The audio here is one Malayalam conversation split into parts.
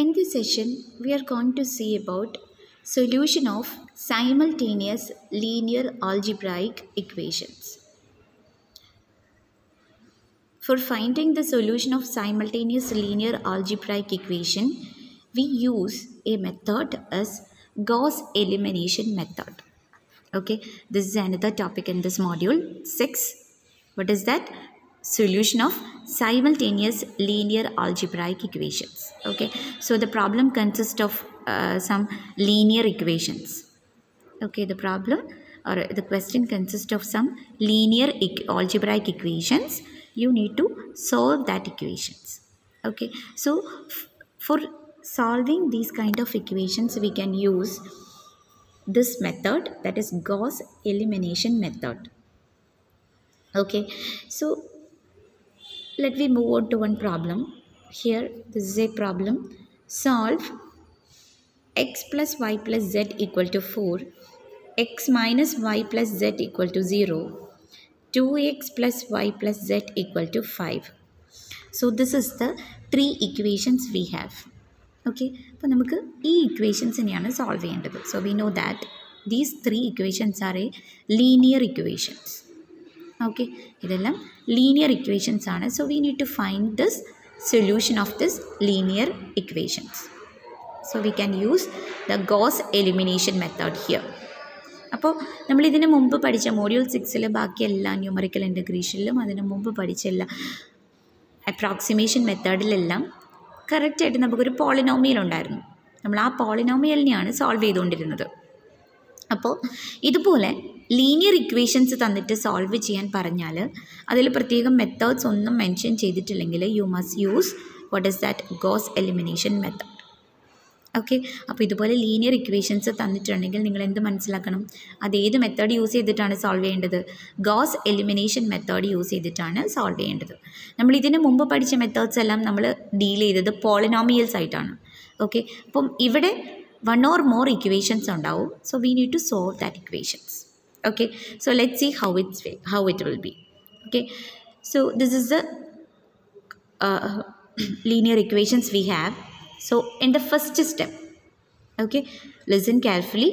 In this session, we are going to see about solution of simultaneous linear algebraic equations. For finding the solution of simultaneous linear algebraic equation, we use a method as Gauss elimination method. Okay, this is another topic in this module 6. What is that? Solution of simultaneous linear algebraic equations. Okay, so the problem consists of some linear equations. Okay, the problem or the question consists of some linear algebraic equations. You need to solve that equations. Okay, so for solving these kind of equations, we can use this method, that is Gauss elimination method. Okay, so let me move on to one problem. Here, this is a problem. Solve x plus y plus z equal to 4, x minus y plus z equal to 0, 2x plus y plus z equal to 5. So this is the three equations we have. Okay, അപ്പോൾ നമുക്ക് ഈ ഇക്വേഷൻസിനെയാണ് സോൾവ് ചെയ്യേണ്ടത്. So we know that these three equations are a linear equations. Okay, ഇതെല്ലാം linear equations ആണ്. So we need to find this solution of this linear equations. So we can use the Gauss elimination method here. അപ്പോൾ നമ്മൾ ഇതിന് മുമ്പ് പഠിച്ച മോഡ്യൂൾ 6 ബാക്കി എല്ലാ ന്യൂമറിക്കൽ ഇൻ്റഗ്രേഷനിലും അതിന് മുമ്പ് പഠിച്ച എല്ലാ അപ്രോക്സിമേഷൻ മെത്തേഡിലെല്ലാം കറക്റ്റായിട്ട് നമുക്കൊരു പോളിനോമിയൽ ഉണ്ടായിരുന്നു. നമ്മൾ ആ പോളിനോമിയലിനെയാണ് സോൾവ് ചെയ്തുകൊണ്ടിരുന്നത്. അപ്പോൾ ഇതുപോലെ ലീനിയർ ഇക്വേഷൻസ് തന്നിട്ട് സോൾവ് ചെയ്യാൻ പറഞ്ഞാൽ അതിൽ പ്രത്യേകം മെത്തേഡ്സ് ഒന്നും മെൻഷൻ ചെയ്തിട്ടില്ലെങ്കിൽ you must use what is that goes elimination method. Okay, അപ്പോൾ ഇതുപോലെ ലീനിയർ ഇക്വേഷൻസ് തന്നിട്ടുണ്ടെങ്കിൽ നിങ്ങൾ എന്ത് മനസ്സിലാക്കണം? അതേത് മെത്തേഡ് യൂസ് ചെയ്തിട്ടാണ് സോൾവ് ചെയ്യേണ്ടത്? ഗോസ് എലിമിനേഷൻ മെത്തേഡ് യൂസ് ചെയ്തിട്ടാണ് സോൾവ് ചെയ്യേണ്ടത്. നമ്മൾ ഇതിന് മുമ്പ് പഠിച്ച മെത്തേഡ്സ് എല്ലാം നമ്മൾ ഡീൽ ചെയ്തത് പോളിനോമിയൽസ് ആയിട്ടാണ്. ഓക്കെ, അപ്പം ഇവിടെ വൺ ഓർ മോർ ഇക്വേഷൻസ് ഉണ്ടാവും. So we need to solve that equations. Okay, so let's see how it will be. Okay, so this is the linear equations we have. So in the first step, okay, listen carefully.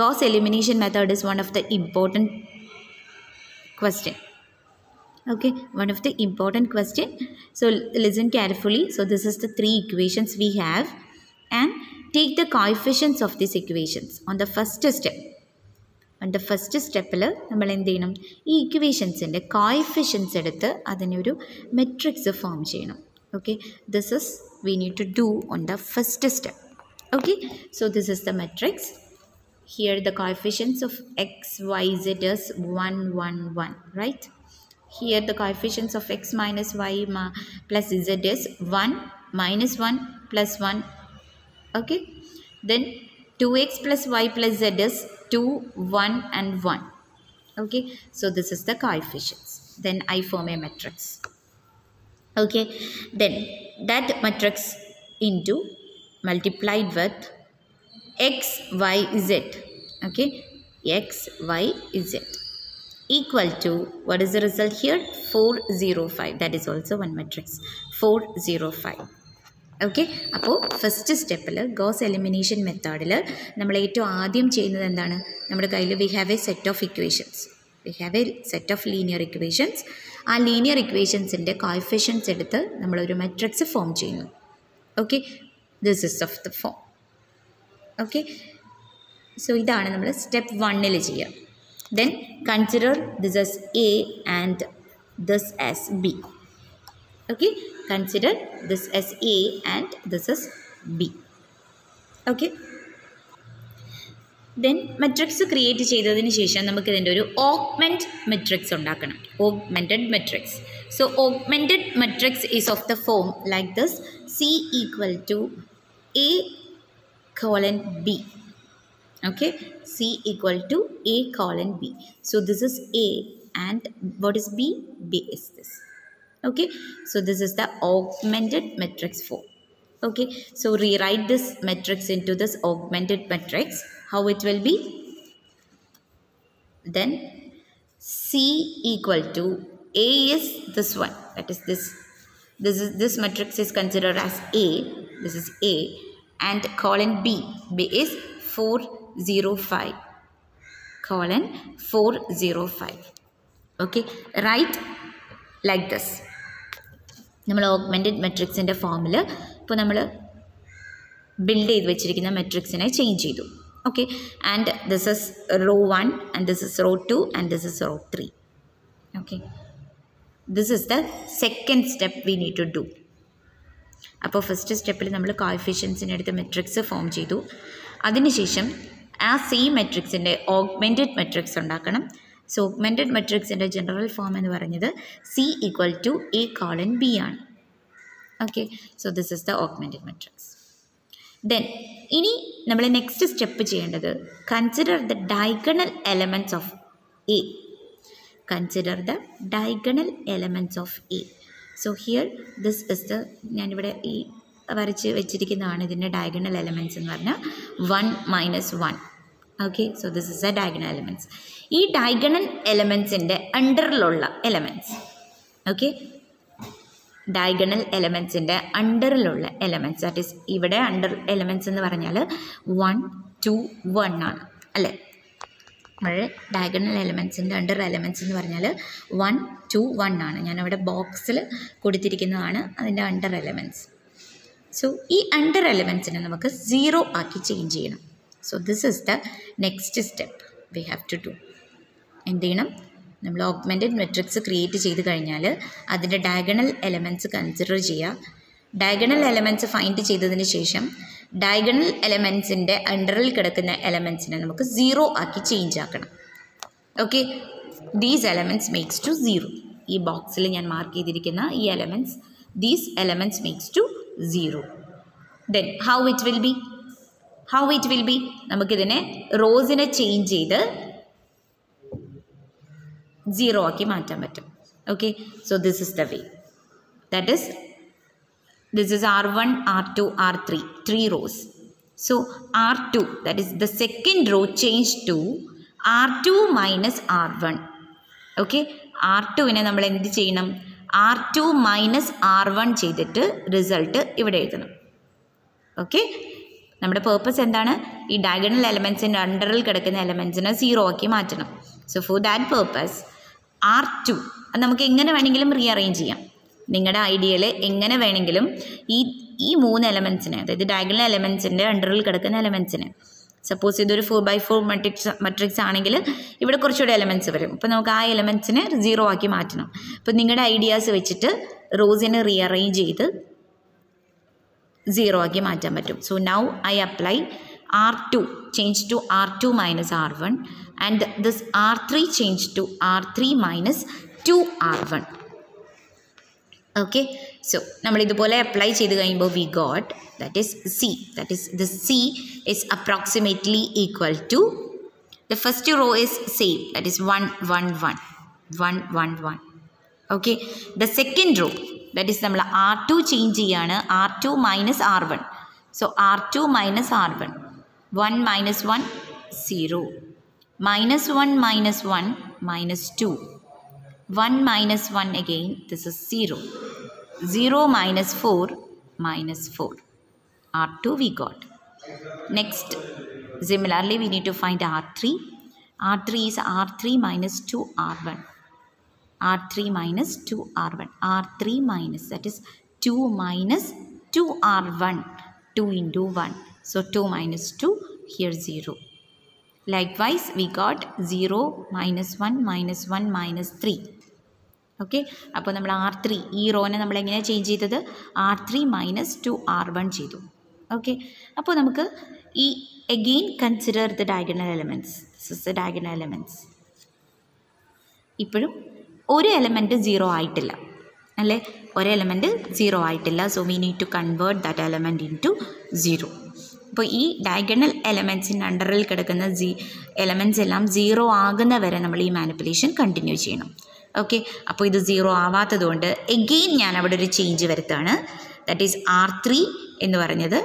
Gauss elimination method is one of the important question. Okay, one of the important question. So listen carefully. So this is the three equations we have, and take the coefficients of these equations on the first step. On the first സ്റ്റെപ്പിൽ നമ്മൾ എന്ത് ചെയ്യണം? ഈ ഇക്വേഷൻസിൻ്റെ കോഎഫിഷ്യൻസ് എടുത്ത് അതിനൊരു മെട്രിക്സ് ഫോം ചെയ്യണം. Okay, this is we need to do on the first step. Okay, so this is the matrix. Here the coefficients of x y z is 1 1 1, right? Here the coefficients of x minus y plus z is 1 minus 1 plus 1. Okay, then 2x plus y plus z is 2, 1 and 1. Okay, so this is the coefficients. Then I form a matrix. Okay, then that matrix into multiplied with x, y, z. Okay, x, y, z equal to, what is the result here? 4 0 5. That is also one matrix, 4 0 5. Okay, അപ്പോൾ ഫസ്റ്റ് സ്റ്റെപ്പിൽ ഗോസ് എലിമിനേഷൻ മെത്തേഡിൽ നമ്മൾ ഏറ്റവും ആദ്യം ചെയ്യുന്നത് എന്താണ്? നമ്മുടെ കയ്യിൽ we have A set of equations. We have A set of linear equations. ആ ലീനിയർ ഇക്വേഷൻസിൻ്റെ കോഎഫിഷ്യൻസ് എടുത്ത് നമ്മളൊരു മെട്രിക്സ് ഫോം ചെയ്യുന്നു. Okay, this is of the form. Okay, so ഇതാണ് നമ്മൾ സ്റ്റെപ്പ് 1 ചെയ്യുക. Then consider this as A and this as B. Okay, consider this as A and this as B. Okay, then matrix create ചെയ്തതിന് ശേഷം നമുക്ക് ഇതിൻ്റെ ഒരു augment matrix ഉണ്ടാക്കണം. Augmented matrix. So augmented matrix is of the form like this: C equal to A colon B. Okay, C equal to A colon B. So this is A, and what is B? B is this. Okay, so this is the augmented matrix form. Okay, so rewrite this matrix into this augmented matrix. How it will be? Then C equal to A is this one, that is this. This matrix is considered as A. this is A, and colon B is 405, colon 405. Okay, write like this. നമ്മൾ ഓഗ്മെൻറ്റഡ് മെട്രിക്സിൻ്റെ ഫോമിൽ ഇപ്പോൾ നമ്മൾ ബിൽഡ് ചെയ്ത് വെച്ചിരിക്കുന്ന മെട്രിക്സിനെ ചേഞ്ച് ചെയ്തു. Okay, and this is row 1 and this is row 2 and this is row 3. Okay, this is the second step we need to do. അപ്പോൾ ഫസ്റ്റ് സ്റ്റെപ്പിൽ നമ്മൾ കോഎഫിഷ്യൻസിൻ്റെ അടുത്ത് മെട്രിക്സ് ഫോം ചെയ്തു. അതിനുശേഷം ആ സെയിം മെട്രിക്സിൻ്റെ ഓഗ്മെൻറ്റഡ് മെട്രിക്സ് ഉണ്ടാക്കണം. സോ ഓഗ്മെൻറ്റഡ് മെട്രിക്സിൻ്റെ ജനറൽ ഫോം എന്ന് പറയുന്നത് C equal to A colon B ആണ്. Okay, so this is the augmented matrix. Then ഇനി നമ്മൾ നെക്സ്റ്റ് സ്റ്റെപ്പ് ചെയ്യേണ്ടത് consider the diagonal elements of A. Consider the diagonal elements of A. So here this is the, ഞാനിവിടെ ഈ വരച്ച് വെച്ചിരിക്കുന്നതാണ് ഇതിൻ്റെ ഡയഗണൽ എലമെൻറ്റ്സ് എന്ന് പറഞ്ഞാൽ 1 minus 1. Okay, so this is the diagonal elements. ഈ ഡയഗണൽ എലമെൻറ്റ്സിൻ്റെ അണ്ടറിലുള്ള എലമെൻറ്റ്സ്, ഓക്കെ, ഡയഗണൽ എലമെൻറ്റ്സിൻ്റെ അണ്ടറിലുള്ള എലമെൻറ്റ്സ്, ദാറ്റ് ഈസ് ഇവിടെ അണ്ടർ എലമെൻറ്റ്സ് എന്ന് പറഞ്ഞാൽ 1 2 1 ആണ് അല്ലേ. നമ്മുടെ ഡയഗണൽ എലമെൻറ്റ്സിൻ്റെ അണ്ടർ എലമെൻറ്റ്സ് എന്ന് പറഞ്ഞാൽ 1 2 1 ആണ്. ഞാനവിടെ ബോക്സിൽ കൊടുത്തിരിക്കുന്നതാണ് അതിൻ്റെ അണ്ടർ എലമെൻറ്റ്സ്. സോ ഈ അണ്ടർ എലമെൻറ്റ്സിനെ നമുക്ക് 0 ആക്കി ചേഞ്ച് ചെയ്യണം. So this is the next step we have to do. എന്ത് ചെയ്യണം? നമ്മൾ ഓഗ്മെൻറ്റഡ് മെട്രിക്സ് ക്രിയേറ്റ് ചെയ്ത് കഴിഞ്ഞാൽ അതിൻ്റെ ഡയഗണൽ എലമെൻറ്റ്സ് കൺസിഡർ ചെയ്യുക. ഡയഗണൽ എലമെൻറ്റ്സ് ഫൈൻഡ് ചെയ്തതിന് ശേഷം ഡയഗണൽ എലമെൻറ്റ്സിൻ്റെ അണ്ടറിൽ കിടക്കുന്ന എലമെൻറ്റ്സിനെ നമുക്ക് 0 ആക്കി ചേഞ്ച് ആക്കണം. Okay, these elements makes to 0. ഈ ബോക്സിൽ ഞാൻ മാർക്ക് ചെയ്തിരിക്കുന്ന ഈ elements, these elements makes to 0. Then how it will be നമുക്കിതിനെ റോസിനെ ചേഞ്ച് ചെയ്ത് 0 ആക്കി മാറ്റാൻ പറ്റും. Okay, so this is the way. That is this is R1, R2, R3, 3 rows. So R2, that is the second row, changed to R2 minus R1. Okay, R2വിനെ നമ്മൾ എന്ത് ചെയ്യണം? R2 മൈനസ് R1 ചെയ്തിട്ട് റിസൾട്ട് ഇവിടെ എഴുതണം. ഓക്കെ, നമ്മുടെ പേർപ്പസ് എന്താണ്? ഈ ഡയഗണൽ എലമെൻറ്റ്സിൻ്റെ അണ്ടറിൽ കിടക്കുന്ന എലമെൻറ്റ്സിനെ 0 ആക്കി മാറ്റണം. So for that purpose R2 അത് നമുക്ക് എങ്ങനെ വേണമെങ്കിലും റീഅറേഞ്ച് ചെയ്യാം. നിങ്ങളുടെ ഐഡിയയിൽ എങ്ങനെ വേണമെങ്കിലും ഈ 3 എലമെൻറ്റ്സിനെ, അതായത് ഡയഗണൽ എലമെൻറ്റ്സിൻ്റെ അണ്ടറിൽ കിടക്കുന്ന എലമെൻറ്റ്സിനെ, സപ്പോസ് ഇതൊരു 4x4 മെട്രിക്സ് ആണെങ്കിൽ ഇവിടെ കുറച്ചുകൂടെ എലമെൻറ്റ്സ് വരും. അപ്പോൾ നമുക്ക് ആ എലമെൻറ്റ്സിനെ 0 ആക്കി മാറ്റണം. അപ്പോൾ നിങ്ങളുടെ ഐഡിയാസ് വെച്ചിട്ട് റോസിനെ റീഅറേഞ്ച് ചെയ്ത് 0 ആക്കി മാറ്റാൻ പറ്റും. So now I apply R2 change to R2 minus R1 and this R3 change to R3 minus 2R1. Okay, so നമ്മൾ ഇതുപോലെ അപ്ലൈ ചെയ്ത് കഴിയുമ്പോൾ we got that is C, that is the C is approximately equal to, the first row is same, that is 1 1 1 1 1 1. Okay, the second row, that is നമ്മൾ R2 ചേഞ്ച് ചെയ്യാണ്, R2 minus R1. So R2 minus R1, 1 minus 1 0, minus 1 minus 1 minus 2, 1 minus 1 again, this is 0, 0 minus 4 minus 4, R2 we got. Next, similarly we need to find R3. R3 is R3 minus 2 R1, R3 minus 2 R1, R3 minus, that is 2 minus 2 R1, 2 into 1, so 2 minus 2, here 0. Likewise we got 0 minus 1 minus 1 minus 3. Okay, അപ്പോൾ നമ്മൾ R3 ഈ റോനെ നമ്മൾ എങ്ങനെയാണ് ചേഞ്ച് ചെയ്തത്? R3 മൈനസ് 2 R1 ചെയ്തു. ഓക്കെ, അപ്പോൾ നമുക്ക് ഈ again consider the diagonal elements. This is the diagonal elements. ഇപ്പോഴും ഒരു എലമെൻറ്റ് 0 ആയിട്ടില്ല അല്ലേ, ഒരു എലമെൻറ്റ് 0 ആയിട്ടില്ല. So we need to convert that element into 0. അപ്പോൾ ഈ ഡയഗണൽ എലമെൻറ്റ്സിൻ്റെ അണ്ടറിൽ കിടക്കുന്ന എലമെൻറ്റ്സ് എല്ലാം 0 ആകുന്ന വരെ നമ്മൾ ഈ മാനിപ്പുലേഷൻ കണ്ടിന്യൂ ചെയ്യണം. ഓക്കെ, അപ്പോൾ ഇത് 0 ആവാത്തത് കൊണ്ട് എഗെയിൻ ഞാൻ അവിടെ ഒരു ചേഞ്ച് വരുത്താണ്. ദാറ്റ് ഈസ് R3 എന്ന് പറഞ്ഞത്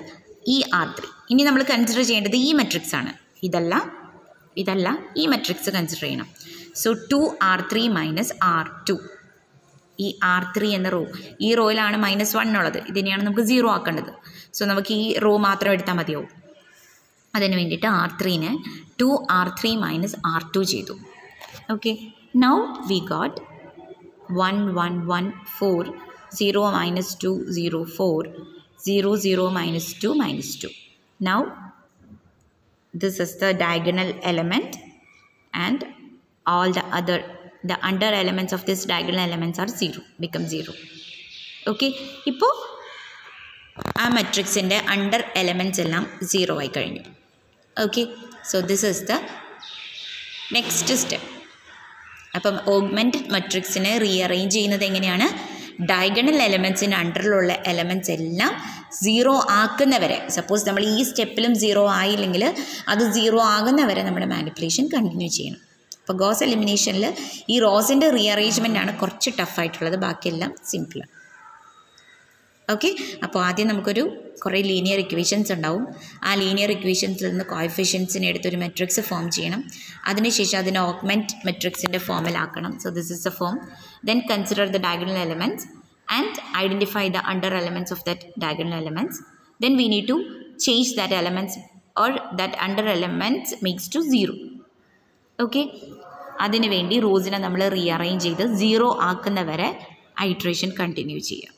ഈ R3. ഇനി നമ്മൾ കൺസിഡർ ചെയ്യേണ്ടത് ഈ മെട്രിക്സ് ആണ്, ഇതല്ല ഈ മെട്രിക്സ് കൺസിഡർ ചെയ്യണം. So 2R3 minus R2. ഈ R3 എന്ന റോ, ഈ റോയിലാണ് -1 ഉള്ളത്, ഇതിനെയാണ് നമുക്ക് 0 ആക്കേണ്ടത്. സോ നമുക്ക് ഈ റോ മാത്രം എടുത്താൽ മതിയാവും. അതിന് വേണ്ടിയിട്ട് R3നെ 2R3 - R2 ചെയ്തു. Okay, now we got 1 1 1 4 0 -2 0 4 0 0 -2 -2. Now this is the diagonal element and all the under elements of this diagonal elements are 0, become 0. Okay, ഇപ്പോൾ ആ മെട്രിക്സിൻ്റെ അണ്ടർ എലമെൻറ്റ്സ് എല്ലാം 0 ആയി കഴിഞ്ഞു. Okay, so this is the next step. അപ്പം ഓഗ്മെൻറ്റഡ് മെട്രിക്സിനെ റീഅറേഞ്ച് ചെയ്യുന്നത് എങ്ങനെയാണ്? ഡയഗണൽ എലമെൻറ്റ്സിൻ്റെ അണ്ടറിലുള്ള എലമെൻറ്റ്സ് എല്ലാം 0 ആക്കുന്നവരെ, സപ്പോസ് നമ്മൾ ഈ സ്റ്റെപ്പിലും 0 ആയില്ലെങ്കിൽ അത് 0 ആകുന്നവരെ നമ്മുടെ മാനിപ്പുലേഷൻ കണ്ടിന്യൂ ചെയ്യണം. അപ്പോൾ ഗോസ് എലിമിനേഷനിൽ ഈ റോസിൻ്റെ റീഅറേഞ്ച്മെൻ്റ് ആണ് കുറച്ച് ടഫായിട്ടുള്ളത്, ബാക്കിയെല്ലാം സിമ്പിളാണ്. ഓക്കെ, അപ്പോൾ ആദ്യം നമുക്കൊരു കുറേ ലീനിയർ ഇക്വേഷൻസ് ഉണ്ടാവും. ആ ലീനിയർ ഇക്വേഷൻസിൽ നിന്ന് കോഎഫിഷ്യൻസിനെ എടുത്തൊരു മെട്രിക്സ് ഫോം ചെയ്യണം. അതിനുശേഷം അതിനെ ഓഗ്മെൻറ്റ് മെട്രിക്സിൻ്റെ ഫോമിലാക്കണം. So this is a form. Then consider the diagonal elements and identify the under elements of that diagonal elements. Then we need to change that elements or that under elements makes to 0. Okay, അതിനു വേണ്ടി റോസിനെ നമ്മൾ റീഅറേഞ്ച് ചെയ്ത് 0 ആക്കുന്നവരെ ഐട്രേഷൻ കണ്ടിന്യൂ ചെയ്യാം.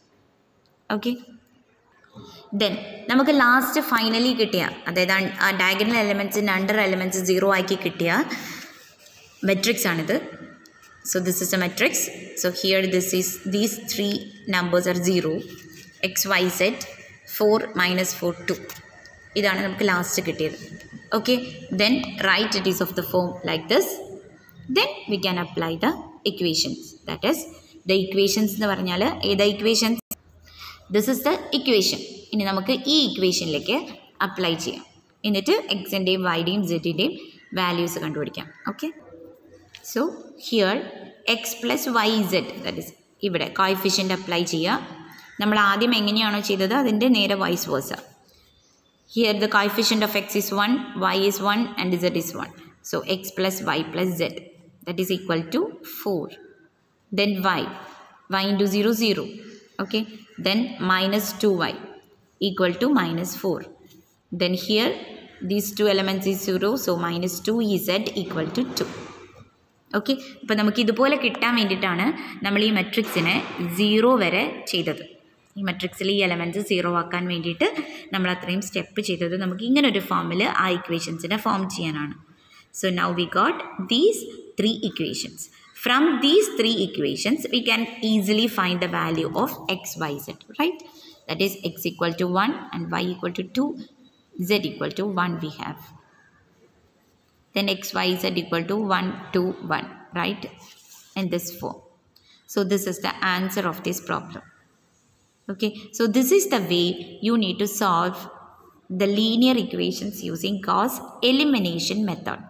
ഓക്കെ, ദെൻ നമുക്ക് ലാസ്റ്റ് ഫൈനലി കിട്ടിയ, അതായത് ആ ഡയഗണൽ എലമെൻറ്റ്സിൻ്റെ അണ്ടർ എലമെൻറ്റ്സ് 0 ആക്കി കിട്ടിയ മെട്രിക്സ് ആണിത്. So this is A matrix. So here these 3 numbers are 0, x y z 4 -4 2. ഇതാണ് നമുക്ക് ലാസ്റ്റ് കിട്ടിയത്. Okay, then write it is of the form like this. Then we can apply the equations. That is the equations എന്ന് പറഞ്ഞാൽ ഏതാ equations? This is the equation. ഇനി നമുക്ക് ഈ ഇക്വേഷനിലേക്ക് അപ്ലൈ ചെയ്യാം. എന്നിട്ട് എക്സിൻ്റെയും വൈയുടെയും സെഡിൻ്റെയും വാല്യൂസ് കണ്ടുപിടിക്കാം. ഓക്കെ, so here x plus y z, that is ഇവിടെ കോഎഫിഷ്യൻ്റ് അപ്ലൈ ചെയ്യുക. നമ്മൾ ആദ്യം എങ്ങനെയാണോ ചെയ്തത് അതിൻ്റെ നേരെ vice versa. Here the coefficient of X is 1, y is 1 and z is 1. So x plus y plus z, that is equal to 4. Then y into 0 0. Okay, then minus 2y equal to -4. Then here these two elements is 0, so minus 2ez equal to 2. Okay, അപ്പോൾ നമുക്ക് ഇതുപോലെ കിട്ടാൻ വേണ്ടിയിട്ടാണ് നമ്മൾ ഈ മെട്രിക്സിനെ 0 വരെ ചെയ്തത്. ഈ മെട്രിക്സിൽ ഈ എലമെൻറ്റ്സ് 0 ആക്കാൻ വേണ്ടിയിട്ട് നമ്മൾ അത്രയും സ്റ്റെപ്പ് ചെയ്തത് നമുക്ക് ഇങ്ങനൊരു ഫോമിൽ ആ ഇക്വേഷൻസിനെ ഫോം ചെയ്യാനാണ്. So now we got these 3 equations. From these 3 equations, we can easily find the value of x, y, z, right? That is x equal to 1 and y equal to 2, z equal to 1 we have. Then x, y, z equal to 1, 2, 1, right? In this form. So this is the answer of this problem. Okay, so this is the way you need to solve the linear equations using Gauss elimination method.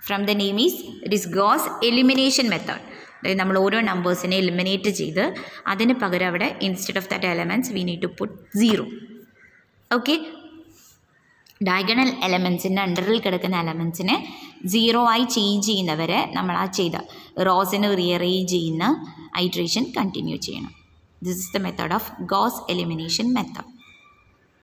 From the name is, it is Gauss elimination method. അതായത് നമ്മൾ ഓരോ നമ്പേഴ്സിനെ എലിമിനേറ്റ് ചെയ്ത് അതിന് പകരം അവിടെ instead of that elements we need to put 0. Okay, diagonal എലമെൻറ്റ്സിൻ്റെ അണ്ടറിൽ കിടക്കുന്ന എലമെൻറ്റ്സിനെ 0 ആയി ചേഞ്ച് ചെയ്യുന്നവരെ നമ്മൾ ആ ചെയ്ത റോസിന് റീഅറേഞ്ച് ചെയ്യുന്ന ഐട്രേഷൻ കണ്ടിന്യൂ ചെയ്യണം. This is the method of Gauss elimination method.